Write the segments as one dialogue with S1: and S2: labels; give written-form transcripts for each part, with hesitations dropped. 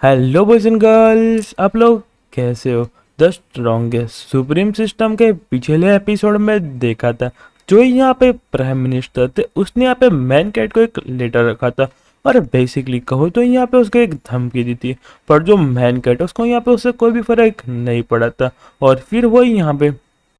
S1: Hello boys and girls, आप लोग कैसे हो। द स्ट्रॉन्गेस्ट सुप्रीम सिस्टम के पिछले एपिसोड में देखा था जो यहाँ पे प्राइम मिनिस्टर थे, उसने यहाँ पे मैन कैट को एक लेटर रखा था और बेसिकली कहो तो यहाँ पे उसको एक धमकी दी थी। पर जो मैन कैट उसको यहाँ पे उससे कोई भी फर्क नहीं पड़ा था और फिर वो यहाँ पे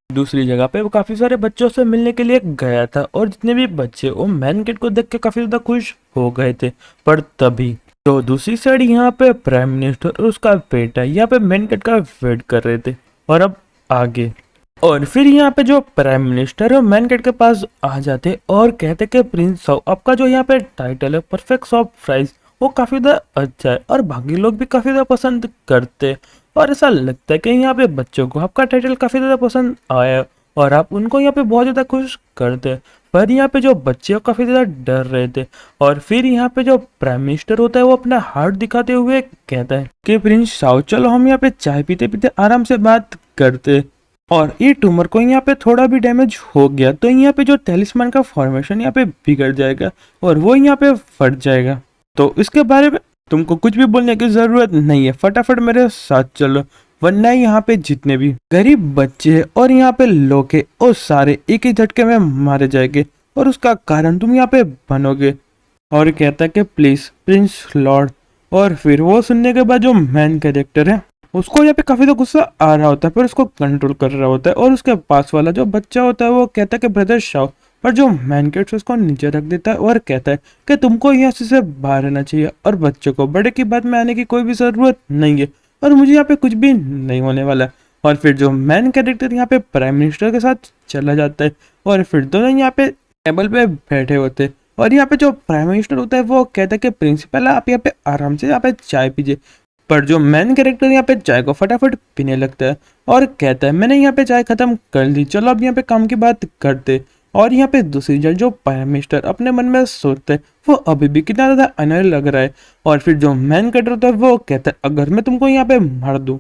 S1: दूसरी जगह पे वो काफ़ी सारे बच्चों से मिलने के लिए गया था और जितने भी बच्चे वो मैन कैट को देख के काफ़ी ज़्यादा खुश हो गए थे। पर तभी तो दूसरी साइड यहाँ पे प्राइम मिनिस्टर और उसका बेटा यहाँ पे मैन कैट का वेट कर रहे थे। और अब आगे और फिर यहाँ पे जो प्राइम मिनिस्टर और मैन कैट के पास आ जाते और कहते कि प्रिंस साहब, आपका जो यहाँ पे टाइटल है परफेक्ट सॉफ्ट फ्राइज, वो काफ़ी ज़्यादा अच्छा है और बाकी लोग भी काफ़ी ज़्यादा पसंद करते। और ऐसा लगता है कि यहाँ पे बच्चों को आपका टाइटल काफ़ी ज़्यादा पसंद आया और आप उनको यहाँ पे बहुत ज़्यादा खुश करते। पर यहाँ पे जो बच्चे काफ़ी ज़्यादा डर रहे थे। और फिर यहाँ पे जो प्राइम मिनिस्टर होता है वो अपना हार्ट दिखाते हुए कहता है कि प्रिंस साउथ, चलो हम यहाँ पे चाय पीते पीते आराम से बात करते। और ये ट्यूमर को यहाँ पे थोड़ा भी डैमेज हो गया तो यहाँ पे जो टेलिस्मान का फॉर्मेशन यहाँ पे बिगड़ जाएगा और वो यहाँ पे फट जाएगा। तो इसके बारे में तुमको कुछ भी बोलने की जरूरत नहीं है, फटाफट मेरे साथ चलो, वरना यहाँ पे जितने भी गरीब बच्चे और यहाँ पे लोग हैं वो सारे एक ही झटके में मारे जाएंगे और उसका कारण तुम यहाँ पे बनोगे। और कहता है कि प्लीज प्रिंस लॉर्ड। और फिर वो सुनने के बाद जो मैन कैरेक्टर है उसको यहाँ पे काफी तो गुस्सा आ रहा होता है पर उसको कंट्रोल कर रहा होता है। और उसके पास वाला जो बच्चा होता है वो कहता है कि ब्रदर शाओ, पर जो मैन कैट उसको नीचे रख देता है और कहता है कि तुमको यहाँ से बाहर रहना चाहिए और बच्चों को बड़े की बात में आने की कोई भी जरूरत नहीं है और मुझे यहाँ पे कुछ भी नहीं होने वाला है। और फिर जो मैन कैरेक्टर यहाँ पे प्राइम मिनिस्टर के साथ चला जाता है और फिर दोनों यहाँ पे टेबल पे बैठे होते हैं। और यहाँ पे जो प्राइम मिनिस्टर होता है वो कहता है कि प्रिंसिपल आप यहाँ पे आराम से यहाँ पे चाय पीजिए। पर जो मैन कैरेक्टर यहाँ पे चाय को फटाफट पीने लगता है और कहता है मैंने यहाँ पे चाय खत्म कर ली, चलो अब यहाँ पे काम की बात करते। और यहाँ पे दूसरी जन जो प्राइम मिनिस्टर अपने मन में सोचते हैं वो अभी भी कितना ज्यादा अनल लग रहा है। और फिर जो मैन कैरेक्टर होता है वो कहता है अगर मैं तुमको यहाँ पे मार दूं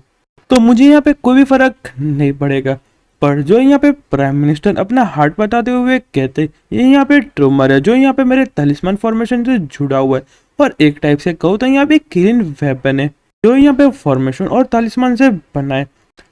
S1: तो मुझे यहाँ पे कोई भी फर्क नहीं पड़ेगा। पर जो यहाँ पे प्राइम मिनिस्टर अपना हार्ट बताते हुए कहते ये यहाँ पे ट्रूमर है जो यहाँ पे मेरे तलिस्मान फॉर्मेशन से जुड़ा हुआ है और एक टाइप से कहूँ तो यहाँ पे किलिंग वेपन है जो यहाँ पे फॉर्मेशन और तालिस्मान से बना है।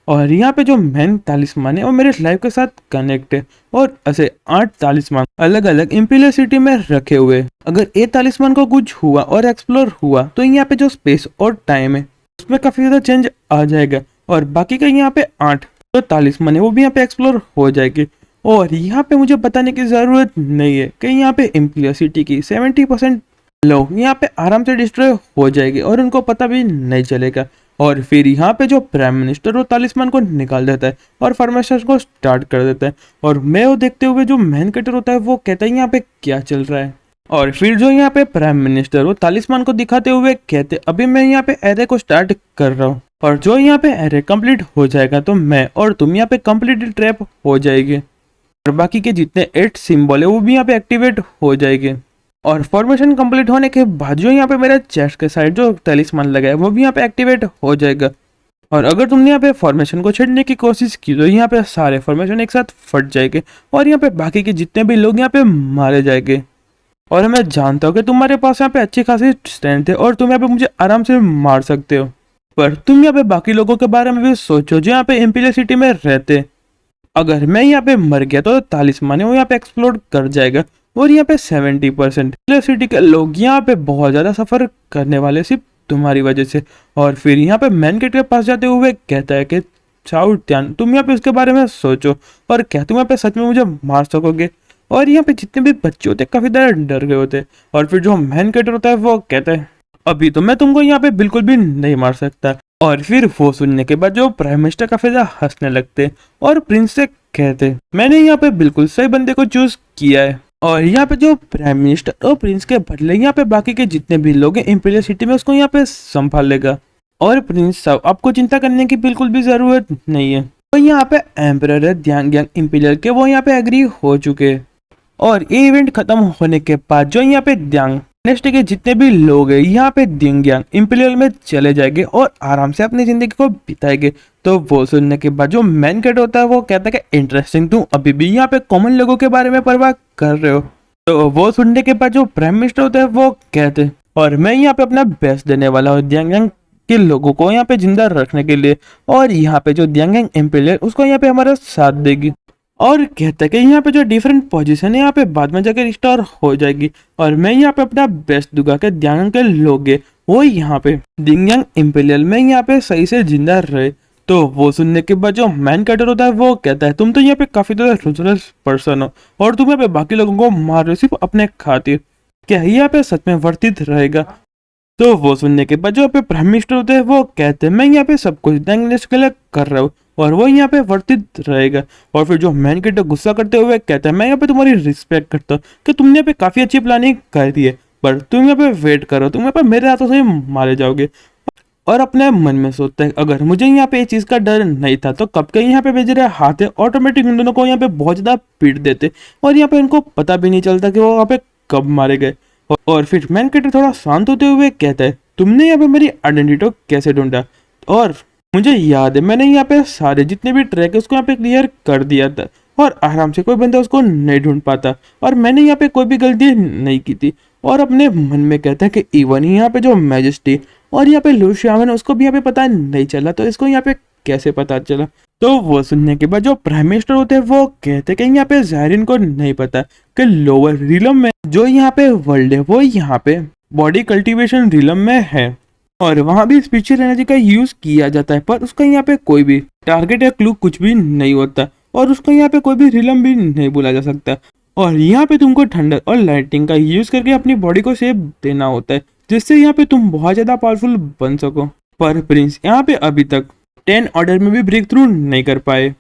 S1: और यहाँ पे जो मेन तालिस्मान है वो मेरे लाइफ के साथ कनेक्ट है और ऐसे 8 तालिस्मान अलग अलग इम्पीरियल सिटी में रखे हुए। अगर ए तालिस्मान को कुछ हुआ और एक्सप्लोर हुआ तो यहाँ पे जो स्पेस और टाइम है उसमें काफी ज्यादा चेंज आ जाएगा और बाकी का यहाँ पे 8 जो तालिस्मान है वो भी यहाँ पे एक्सप्लोर हो जाएगी। और यहाँ पे मुझे बताने की जरूरत नहीं है कि यहाँ पे इम्पीरियल सिटी की 70% लोग यहाँ पे आराम से डिस्ट्रॉय हो जाएंगे और उनको पता भी नहीं चलेगा। और फिर यहाँ पे जो प्राइम मिनिस्टर वो तालिस्मान को निकाल देता है और फॉर्मेशन को स्टार्ट कर देता है। और मैं वो देखते हुए जो मैन कैरेक्टर होता है वो कहता है यहाँ पे क्या चल रहा है। और फिर जो यहाँ पे प्राइम मिनिस्टर वो तालिस्मान को दिखाते हुए कहते अभी मैं यहाँ पे एरे को स्टार्ट कर रहा हूँ और जो यहाँ पे एरे कंप्लीट हो जाएगा तो मैं और तुम यहाँ पे कंप्लीट ट्रैप हो जाएगी और बाकी के जितने 8 सिंबल है वो भी यहाँ पे एक्टिवेट हो जाएंगे। और फॉर्मेशन कंप्लीट होने के बाद जो यहाँ पे मेरे चेस्ट के साइड जो तलिस्मान लगा है वो भी यहाँ पे एक्टिवेट हो जाएगा। और अगर तुमने यहाँ पे फॉर्मेशन को छेड़ने की कोशिश की तो यहाँ पे सारे फॉर्मेशन एक साथ फट जाएंगे और यहाँ पे बाकी के जितने भी लोग यहाँ पे मारे जाएंगे। और मैं जानता हूँ कि तुम्हारे पास यहाँ पे अच्छी खासी स्ट्रेंथ है और तुम यहाँ पे मुझे आराम से मार सकते हो, पर तुम यहाँ पे बाकी लोगों के बारे में भी सोचो जो यहाँ पे इम्पीरियल सिटी में रहते। अगर मैं यहाँ पे मर गया तो तालिस्मान है वो यहाँ पे एक्सप्लोड कर जाएगा और यहाँ पे 70% सिटी के लोग यहाँ पे बहुत ज्यादा सफर करने वाले सिर्फ तुम्हारी वजह से। और फिर यहाँ पे मैन गेट के पास जाते हुए कहता है कि चाउ त्यान, तुम यहाँ पे उसके बारे में सोचो और क्या तुम यहाँ पे सच में मुझे मार सकोगे। और यहाँ पे जितने भी बच्चे होते काफी ज्यादा डर गए होते। और फिर जो मैन गेटर होता है वो कहता है अभी तो मैं तुमको यहाँ पे बिल्कुल भी नहीं मार सकता। और फिर वो सुनने के बाद जो प्राइम मिनिस्टर काफी ज्यादा हंसने लगते और प्रिंस से कहते मैंने यहाँ पे बिल्कुल सही बंदे को चूज किया है। और यहाँ पे जो प्राइम मिनिस्टर और प्रिंस के बदले यहाँ पे बाकी के जितने भी लोग हैं इम्पीरियल सिटी में उसको यहाँ पे संभाल लेगा। और प्रिंस साहब, आपको चिंता करने की बिल्कुल भी जरूरत नहीं है। तो यहाँ पे एम्परर है ध्यान ज्ञान इम्पीरियल के वो यहाँ पे एग्री हो चुके हैं। और ये इवेंट खत्म होने के बाद जो यहाँ पे द्यांग नेक्स्ट के जितने भी लोग हैं यहाँ पे दिंग्यांग इम्पीरियल में चले जाएंगे और आराम से अपनी जिंदगी को बिताएंगे। तो वो सुनने के बाद जो मैन कैट होता है वो कहता है कि इंटरेस्टिंग, तुम अभी भी यहाँ पे कॉमन लोगों के बारे में परवाह कर रहे हो। तो वो सुनने के बाद जो प्राइम मिनिस्टर होता है वो कहते और मैं यहाँ पे अपना बेस्ट देने वाला हूँ दियांग कि लोगों को यहाँ पे जिंदा रखने के लिए, और यहाँ पे जो द्यांगेंग एम्पेयर उसको यहाँ पे हमारा साथ देगी। और कहता है कि यहाँ पे जो डिफरेंट पोजीशन है यहाँ पे बाद में जाकर रिस्टोर हो जाएगी, और मैं यहाँ पे अपना बेस्ट दूंगा कि द्यांगेंग के लोग वो यहाँ पे दिंगयांग इम्पीरियल में यहाँ पे सही से जिंदा रहे। तो वो सुनने के बाद जो मैन कैटर होता है वो कहता है तुम तो यहाँ पे काफी ज्यादा रूथलेस पर्सन हो, और तुम यहाँ पे बाकी लोगों को मार रहे हो सिर्फ अपने खातिर, क्या ये यहाँ पे सच में वर्थित रहेगा? तो वो सुनने के बाद जो यहाँ पे प्राइम मिनिस्टर होते हैं वो कहते हैं मैं यहाँ पे सब कुछ देंगे के लिए कर रहा हूँ, और वो यहाँ पे वर्थित रहेगा। और फिर जो मैन कैटर गुस्सा करते हुए कहता है मैं यहाँ पे तुम्हारी रिस्पेक्ट करता हूँ कि तुमने यहाँ पे काफी अच्छी प्लानिंग कर दी है, पर तुम यहाँ पे वेट करो, तुम यहाँ पे मेरे हाथों से ही मारे जाओगे। और अपने मन में सोचता है अगर मुझे यहाँ पे ये चीज का डर नहीं था तो कब के यहाँ पे भेज रहे हाथ है, ऑटोमेटिक इन दोनों को यहाँ पे बहुत ज्यादा पीट देते, और यहाँ पे इनको पता भी नहीं चलता कि वो यहाँ पे कब मारे गए। और फिर मैन कैटर थोड़ा शांत होते हुए कहता है तुमने यहाँ पे मेरी आइडेंटिटी कैसे ढूंढा? और मुझे याद है मैंने यहाँ पे सारे जितने भी ट्रैक है उसको यहाँ पे क्लियर कर दिया था, और आराम से कोई बंदा उसको नहीं ढूंढ पाता, और मैंने यहाँ पे कोई भी गलती नहीं की थी। और अपने मन में कहता है कि इवन यहाँ पे जो मैजेस्टी और यहाँ पे लू शाओन उसको भी यहाँ पे पता नहीं चला, तो इसको यहाँ पे कैसे पता चला? तो वो सुनने के बाद जो प्राइम मिनिस्टर होते हैं वो कहते हैं कि यहाँ पे ज़ायरिन को नहीं पता कि लोअर रिलम में जो यहाँ पे वर्ल्ड है वो यहाँ पे बॉडी कल्टीवेशन रिलम में है, और वहां भी स्पिरिचुअल एनर्जी का यूज किया जाता है, पर उसका यहाँ पे कोई भी टारगेट या क्लू कुछ भी नहीं होता, और उसको यहाँ पे कोई भी रिलम भी नहीं बोला जा सकता। और यहाँ पे तुमको थंडर और लाइटिंग का यूज करके अपनी बॉडी को शेप देना होता है, जिससे यहाँ पे तुम बहुत ज्यादा पावरफुल बन सको। पर प्रिंस यहाँ पे अभी तक 10 ऑर्डर में भी ब्रेक थ्रू नहीं कर पाए,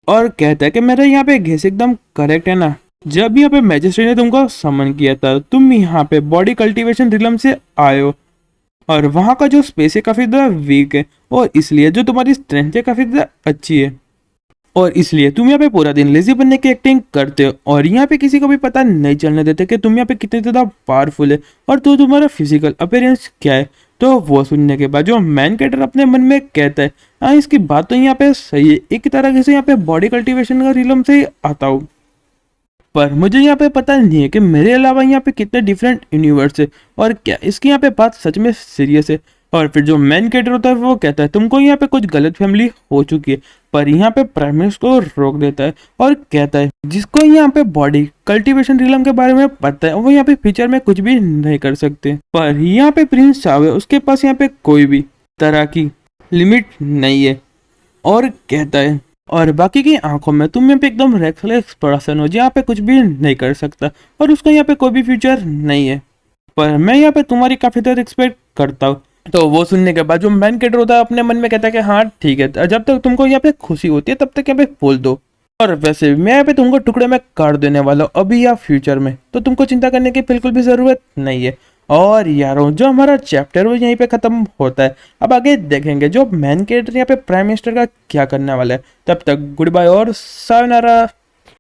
S1: और कहता है कि मेरा यहाँ पे गेस एकदम करेक्ट है ना? जब यहाँ पे मैजिस्ट्रेट ने तुमको समन किया था तुम यहाँ पे बॉडी कल्टीवेशन रिलम से आए हो, और वहाँ का जो स्पेस है काफी ज्यादा वीक है, और इसलिए जो तुम्हारी स्ट्रेंथ है काफी ज्यादा अच्छी है, और इसलिए तुम यहाँ पे पूरा दिन लेजी बनने की एक्टिंग करते हो, और यहाँ पे किसी को भी पता नहीं चलने देते कि तुम यहाँ पे कितने ज्यादा पावरफुल है और तो तुम्हारा फिजिकल अपीयरेंस क्या है। तो वो सुनने के बाद जो मैन कैटर अपने मन में कहता है हाँ इसकी बात तो यहाँ पे सही है, एक तरह से यहाँ पे बॉडी कल्टीवेशन का रिलम से ही आता हूँ, पर मुझे यहाँ पे पता नहीं है कि मेरे अलावा यहाँ पे कितने डिफरेंट यूनिवर्स है, और क्या इसकी यहाँ पे बात सच में सीरियस है। और फिर जो मैन कैटर होता है वो कहता है तुमको यहाँ पे कुछ गलत फैमिली हो चुकी है, पर यहाँ पे प्राइम मिनिस्टर को रोक देता है और कहता है जिसको यहाँ पे बॉडी कल्टीवेशन रिलम के बारे में पता है वो यहाँ पे फ्यूचर में कुछ भी नहीं कर सकते, पर यहाँ पे प्रिंस चावे उसके पास यहाँ पे कोई भी तरह की लिमिट नहीं है, और कहता है और बाकी की आंखों में तुम यहाँ पे एकदम रेक्सलेस पर्सन हो जो यहाँ पे कुछ भी नहीं कर सकता, और उसका यहाँ पे कोई भी फ्यूचर नहीं है, पर मैं यहाँ पे तुम्हारी काफी तरह एक्सपेक्ट करता हूँ। तो वो सुनने के बाद जो मैन कैटर होता है अपने मन में कहता है कि हाँ ठीक है, जब तक तुमको यहाँ पे खुशी होती है तब तक यहाँ पे बोल दो, और वैसे भी मैं यहाँ पे तुमको टुकड़े में काट देने वाला हूँ अभी या फ्यूचर में, तो तुमको चिंता करने की बिल्कुल भी जरूरत नहीं है। और यारों जो हमारा चैप्टर वो यहीं पे खत्म होता है, अब आगे देखेंगे जो मैन कैरेक्टर यहाँ पे प्राइम मिनिस्टर का क्या करने वाला है। तब तक गुड बाय और सायोनारा।